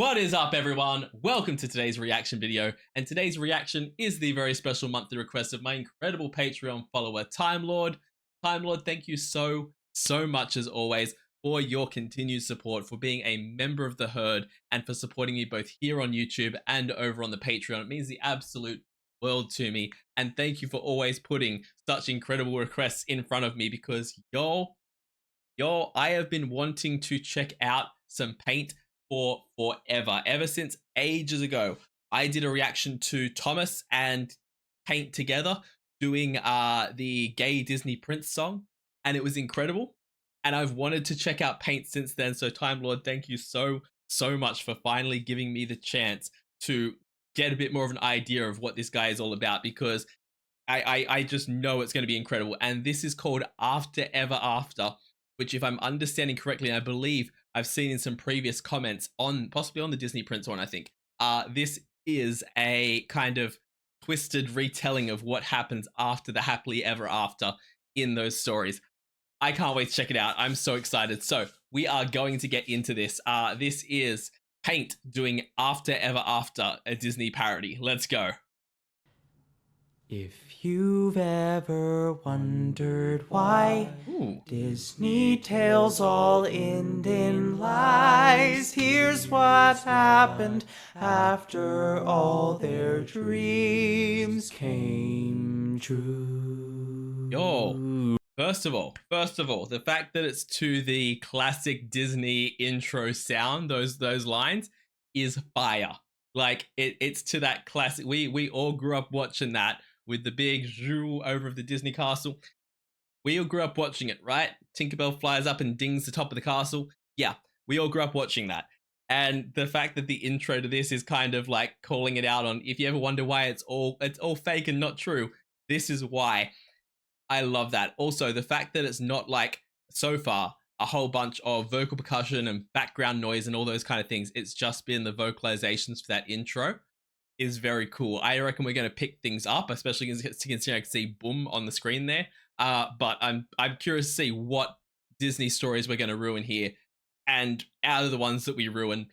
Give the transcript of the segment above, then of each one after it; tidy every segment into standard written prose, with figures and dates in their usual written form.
What is up, everyone? Welcome to today's reaction video, and today's reaction is the very special monthly request of my incredible Patreon follower, Time Lord. Time Lord, thank you so much as always for your continued support, for being a member of the herd, and for supporting me both here on YouTube and over on the Patreon. It means the absolute world to me, and thank you for always putting such incredible requests in front of me, because y'all, I have been wanting to check out some paint for forever. Ever since ages ago, I did a reaction to Thomas and Paint together doing the gay Disney Prince song, and it was incredible. And I've wanted to check out Paint since then. So Time Lord, thank you so much for finally giving me the chance to get a bit more of an idea of what this guy is all about, because I just know it's going to be incredible. And this is called After Ever After, which, if I'm understanding correctly, and I believe I've seen in some previous comments on, possibly on the Disney Prince one, I think, this is a kind of twisted retelling of what happens after the happily ever after in those stories. I can't wait to check it out. I'm so excited. So we are going to get into this. This is Paint doing After Ever After, a Disney parody. Let's go. If you've ever wondered why Disney tales all end in lies, here's what happened after all their dreams came true. Yo, first of all, the fact that it's to the classic Disney intro sound, those lines, is fire. Like it's to that classic. We all grew up watching that, with the big zoo over of the Disney castle. We all grew up watching it, right? Tinkerbell flies up and dings the top of the castle. Yeah, we all grew up watching that. And the fact that the intro to this is kind of like calling it out on, if you ever wonder why it's all fake and not true, this is why. I love that. Also, the fact that it's not like, so far, a whole bunch of vocal percussion and background noise and all those kind of things. It's just been the vocalizations for that intro. Is very cool. I reckon we're going to pick things up, especially considering I can see boom on the screen there. But I'm curious to see what Disney stories we're going to ruin here, and out of the ones that we ruin,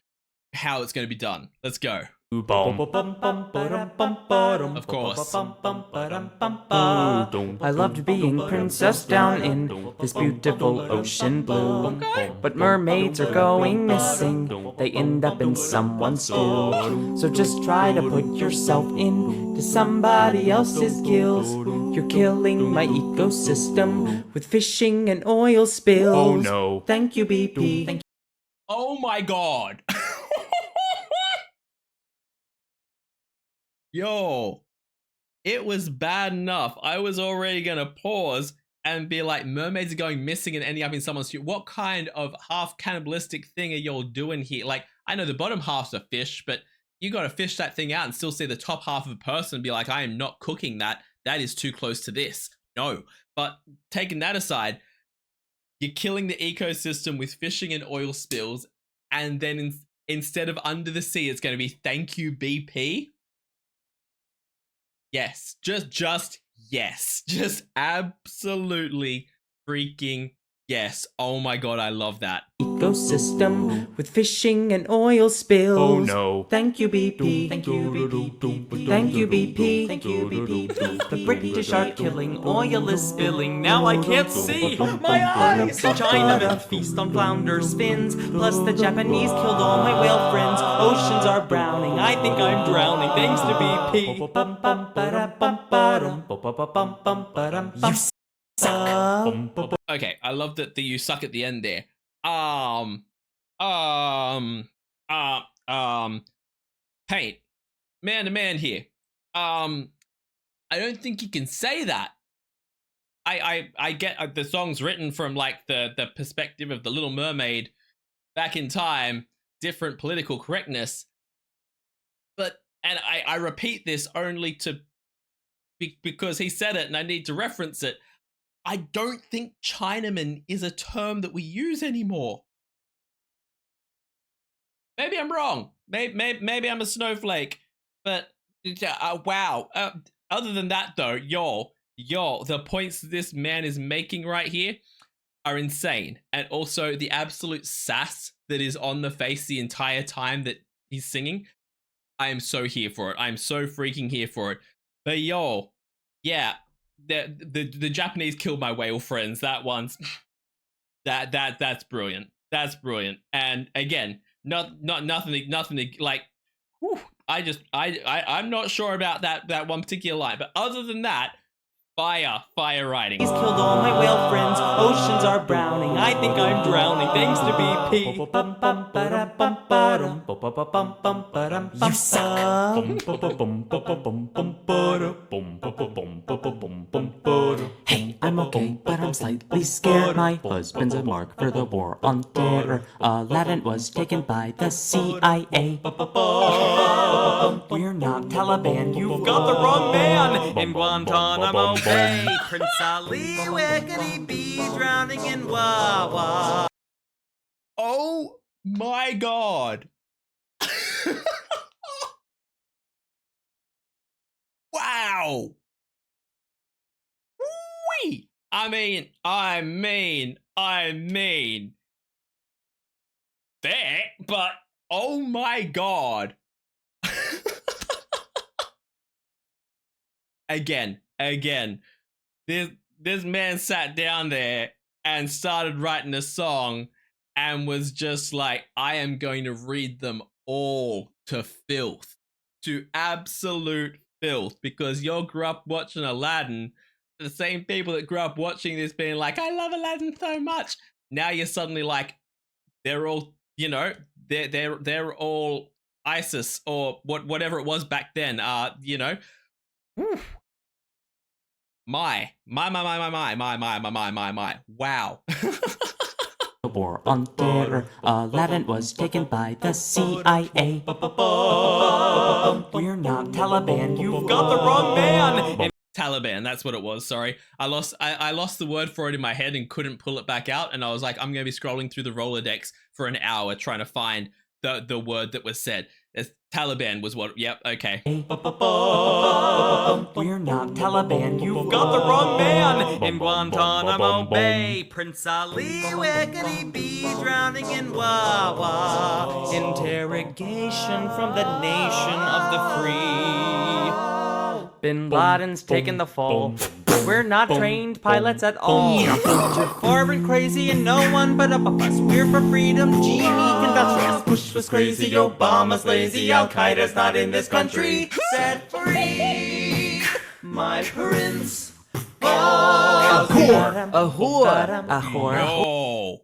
how it's going to be done. Let's go. Of course. I loved being princess down in this beautiful ocean blue. But mermaids are going missing. They end up in someone's stew. So just try to put yourself into somebody else's gills. You're killing my ecosystem with fishing and oil spills. Oh no. Thank you, BP. Oh my god. Yo, it was bad enough. I was already gonna pause and be like, mermaids are going missing and ending up in someone's stew. What kind of half cannibalistic thing are y'all doing here? Like, I know the bottom half's a fish, but you gotta fish that thing out and still see the top half of a person and be like, I am not cooking that. That is too close to this. No. But taking that aside, you're killing the ecosystem with fishing and oil spills, and then instead of under the sea, it's gonna be thank you, BP. Yes, just yes. Just absolutely freaking yes. Oh my god, I love that. Ecosystem with fishing and oil spills. Oh no. Thank you, BP. Thank you, BP. Thank you, BP. Thank you, BP. The British are killing, oil is spilling. Now I can't see my eyes. Chinamen feast on flounder spins. Plus the Japanese killed all my whale friends. Oceans are browning. I think I'm drowning. Thanks to BP. You suck. Okay, I love that the you suck at the end there. Paint, man to man here. I don't think you can say that. I get the song's written from like the perspective of the Little Mermaid back in time, different political correctness. But, and I repeat this only to because he said it and I need to reference it. I don't think Chinaman is a term that we use anymore. Maybe I'm wrong. Maybe I'm a snowflake. But wow. Other than that, though, y'all, the points that this man is making right here are insane. And also the absolute sass that is on the face the entire time that he's singing, I am so here for it. I'm so freaking here for it. But yo, yeah, the Japanese killed my whale friends. That one's that's brilliant. That's brilliant. And again, nothing like. Whew, I'm not sure about that one particular line, but other than that, fire writing. He's killed all my whale friends. Oceans are browning. I think I'm drowning. Thanks to BP. You suck. Hey, I'm okay, but I'm slightly scared. My husband's a mark for the war on terror. Aladdin was taken by the CIA. We're not Taliban. You've got the wrong man. In Guantanamo Bay, Prince Ali, where could he be drowning in Wawa? Oh my god. Wow. Wee. I mean. Fair, but oh my god. Again. This man sat down there and started writing a song and was just like, I am going to read them all to filth. To absolute filth. Because you grew up watching Aladdin, the same people that grew up watching this being like, I love Aladdin so much. Now you're suddenly like, they're all, they're all ISIS or whatever it was back then. Whew. My. Wow. The war on terror. Aladdin was taken by the CIA. We're not Taliban. You've got the wrong man. Taliban, that's what it was. Sorry, I lost the word for it in my head and couldn't pull it back out. And I was like, I'm gonna be scrolling through the Rolodex for an hour trying to find the word that was said. Taliban was what. Yep. Okay. We're not Taliban. You've got the wrong man. In Guantanamo Bay, Prince Ali, where could he be drowning in Wawa? Interrogation from the nation of the free. Bin Laden's taken the fall. We're not trained pilots at all. Forward crazy and no one but up of us. We're for freedom, Jimmy industrious. Bush was crazy, Obama's lazy. Al-Qaeda's not in this country. Set free, my prince. A whore.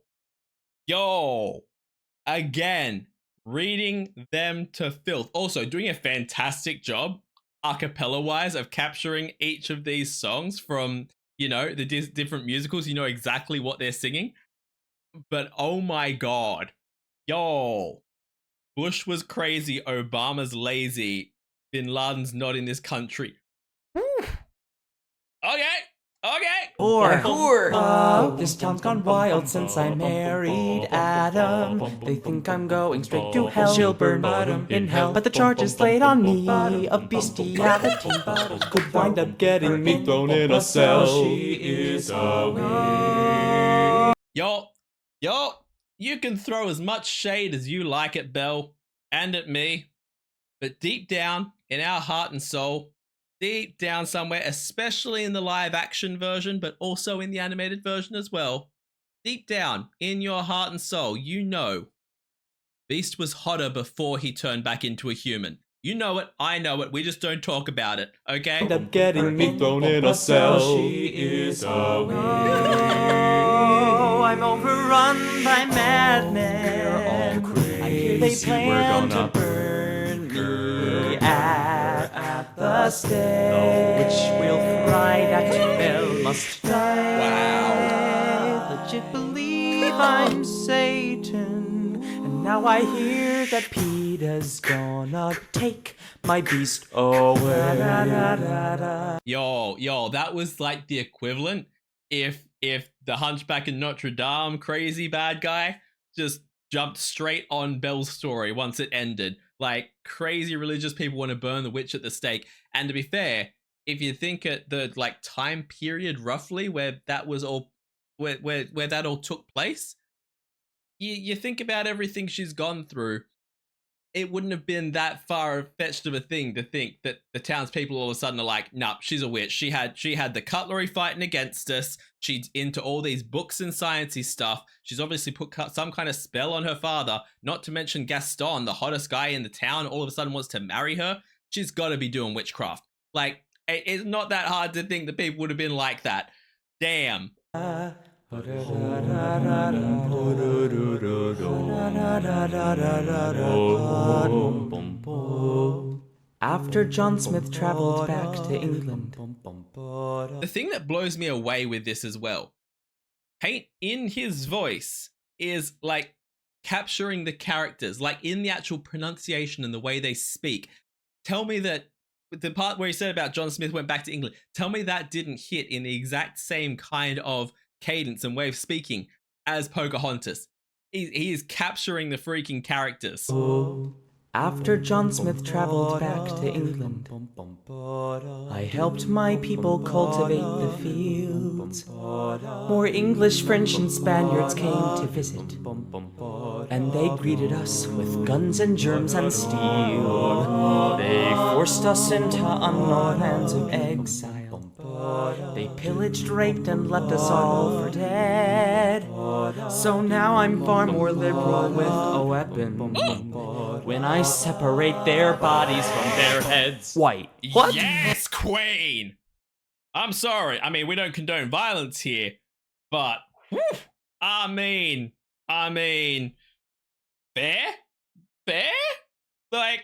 Yo. Again, reading them to filth. Also, doing a fantastic job a cappella wise of capturing each of these songs from, the different musicals. You know exactly what they're singing. But oh my god. Yo. Bush was crazy, Obama's lazy, Bin Laden's not in this country. Okay. Whore. This town's gone wild since I married Adam. They think I'm going straight to hell. She'll burn bottom in hell. But the charge is laid on me of bestiality. Could wind up getting me thrown in a cell. She is away. Yo. You can throw as much shade as you like at Belle and at me. But deep down in our heart and soul, deep down somewhere, especially in the live action version, but also in the animated version as well, deep down in your heart and soul, you know Beast was hotter before he turned back into a human. You know it, I know it, we just don't talk about it, okay? End up getting me thrown in a cell. She is away. Oh, I'm overrun by madmen. I hear they plan to burn me at the stake, which will fry that Belle must die. Wow. Legit believe I'm Satan, and now I hear that PETA's gonna take my beast away. Yo, that was like the equivalent if the Hunchback in Notre Dame crazy bad guy just jumped straight on Belle's story once it ended. Like, crazy religious people want to burn the witch at the stake. And to be fair, if you think at the time period roughly where that was all where that all took place, you think about everything she's gone through. it wouldn't have been that far-fetched of a thing to think that the townspeople all of a sudden are like, nah, she's a witch. She had the cutlery fighting against us. She's into all these books and sciencey stuff. She's obviously put some kind of spell on her father, not to mention Gaston, the hottest guy in the town, all of a sudden wants to marry her. She's got to be doing witchcraft. Like, it's not that hard to think that people would have been like that. Damn. After John Smith traveled back to England. The thing that blows me away with this as well, Paint in his voice is like capturing the characters, like in the actual pronunciation and the way they speak. Tell me that the part where he said about John Smith went back to England, tell me that didn't hit in the exact same kind of cadence and way of speaking as Pocahontas. He is capturing the freaking characters. After John Smith traveled back to England, I helped my people cultivate the fields. More English, French, and Spaniards came to visit, and they greeted us with guns and germs and steel. They forced us into unknown lands of exile. They pillaged, raped, and left us all for dead. So now I'm far more liberal with a weapon when I separate their bodies from their heads. White. What? Yes, Queen! I'm sorry. I mean, we don't condone violence here, but whew, I mean, fair? Like,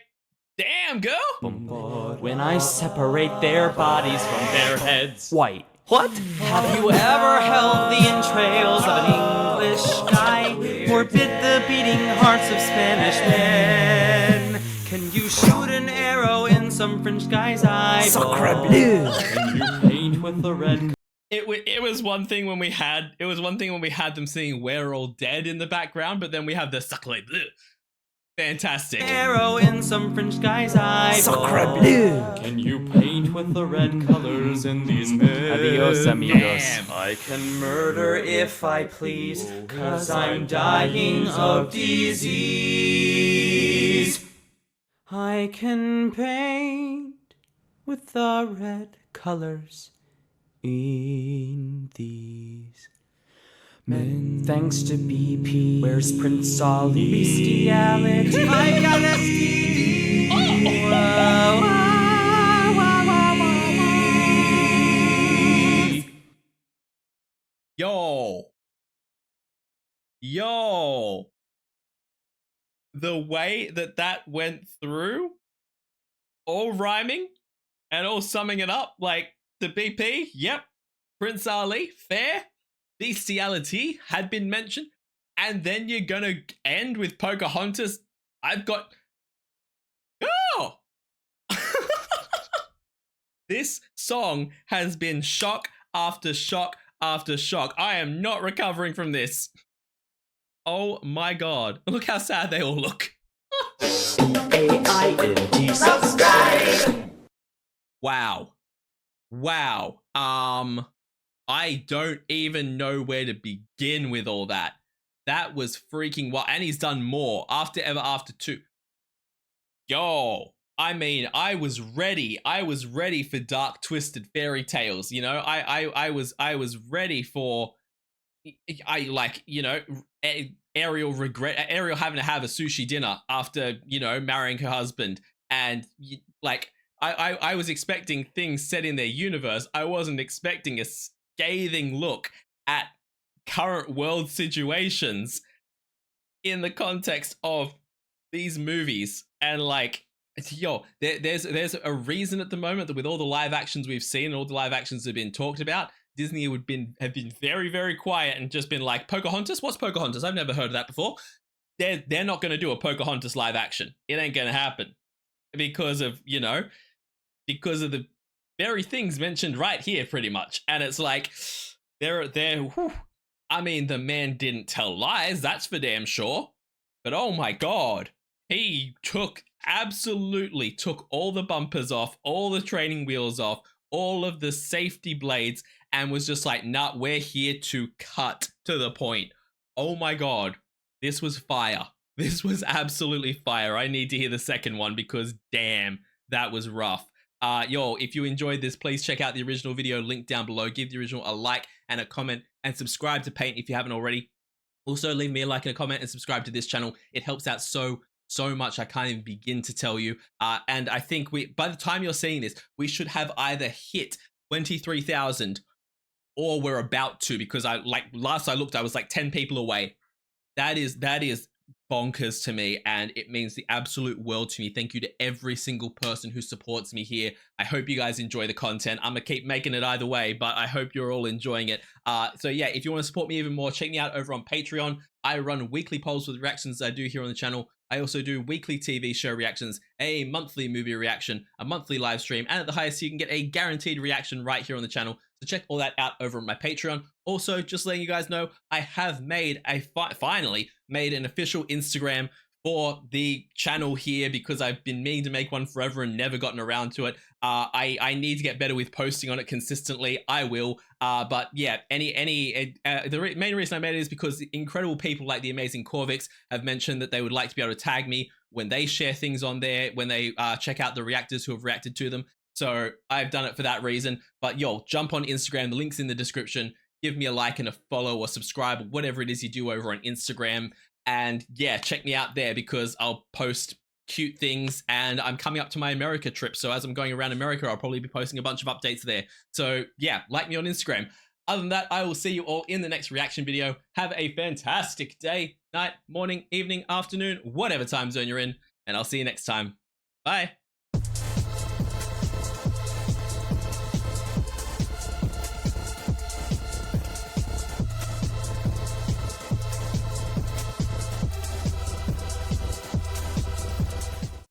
damn, girl. When I separate their bodies from their heads. White. What? Have you ever held the entrails of an English guy, or bit the beating hearts of Spanish men? Can you shoot an arrow in some French guy's eye? Sacre bleu! Can you paint with the red? It was one thing when we had them singing "We're All Dead" in the background, but then we have the sacre bleu. Fantastic. Arrow in some French guy's eye. Sacre bleu! Can you paint with the red colors in these men? Adios, amigos. Damn. I can murder if I please, 'cause I'm dying of disease. I can paint with the red colors in these men. Thanks to BP, where's Prince Ali? Bestiality. I got STD. Yo. The way that went through, all rhyming and all summing it up, like the BP, yep, Prince Ali, fair, bestiality had been mentioned, and then you're gonna end with Pocahontas. I've got... Oh! This song has been shock after shock after shock. I am not recovering from this. Oh my god. Look how sad they all look. AINT subscribe. Wow. I don't even know where to begin with all that. That was freaking wild. And he's done more. After Ever After 2. Yo. I mean, I was ready. I was ready for dark, twisted fairy tales. You know, I was ready for... Ariel having to have a sushi dinner after, marrying her husband. And I was expecting things set in their universe. I wasn't expecting a scathing look at current world situations in the context of these movies. And there's a reason at the moment that with all the live actions we've seen and all the live actions that have been talked about, Disney have been very, very quiet and just been like, Pocahontas? What's Pocahontas? I've never heard of that before. They're not going to do a Pocahontas live action. It ain't going to happen because of the very things mentioned right here, pretty much. And it's like, I mean, the man didn't tell lies, that's for damn sure. But oh my god, he absolutely took all the bumpers off, all the training wheels off, all of the safety blades, and was just like, nah, we're here to cut to the point. Oh my god, this was fire. This was absolutely fire. I need to hear the second one because damn, that was rough. Yo, if you enjoyed this, please check out the original video link down below. Give the original a like and a comment, and subscribe to Paint if you haven't already. Also, leave me a like and a comment and subscribe to this channel. It helps out so much. I can't even begin to tell you. And I think by the time you're seeing this, we should have either hit 23,000 or we're about to, because last I looked, I was like 10 people away. That is bonkers to me, and it means the absolute world to me. Thank you to every single person who supports me here. I hope you guys enjoy the content. I'm gonna keep making it either way, but I hope you're all enjoying it. So yeah, if you want to support me even more, check me out over on Patreon. I run weekly polls with reactions I do here on the channel. I also do weekly TV show reactions, a monthly movie reaction, a monthly live stream, and at the highest you can get a guaranteed reaction right here on the channel. So check all that out over on my Patreon. Also, just letting you guys know, I have made finally made an official Instagram for the channel here, because I've been meaning to make one forever and never gotten around to it. I need to get better with posting on it consistently. I will. But yeah, the main reason I made it is because incredible people like the amazing Corvix have mentioned that they would like to be able to tag me when they share things on there, when they check out the reactors who have reacted to them. So I've done it for that reason. But yo, jump on Instagram. The link's in the description. Give me a like and a follow or subscribe, whatever it is you do over on Instagram. And yeah, check me out there because I'll post cute things, and I'm coming up to my America trip. So as I'm going around America, I'll probably be posting a bunch of updates there. So yeah, like me on Instagram. Other than that, I will see you all in the next reaction video. Have a fantastic day, night, morning, evening, afternoon, whatever time zone you're in, and I'll see you next time. Bye.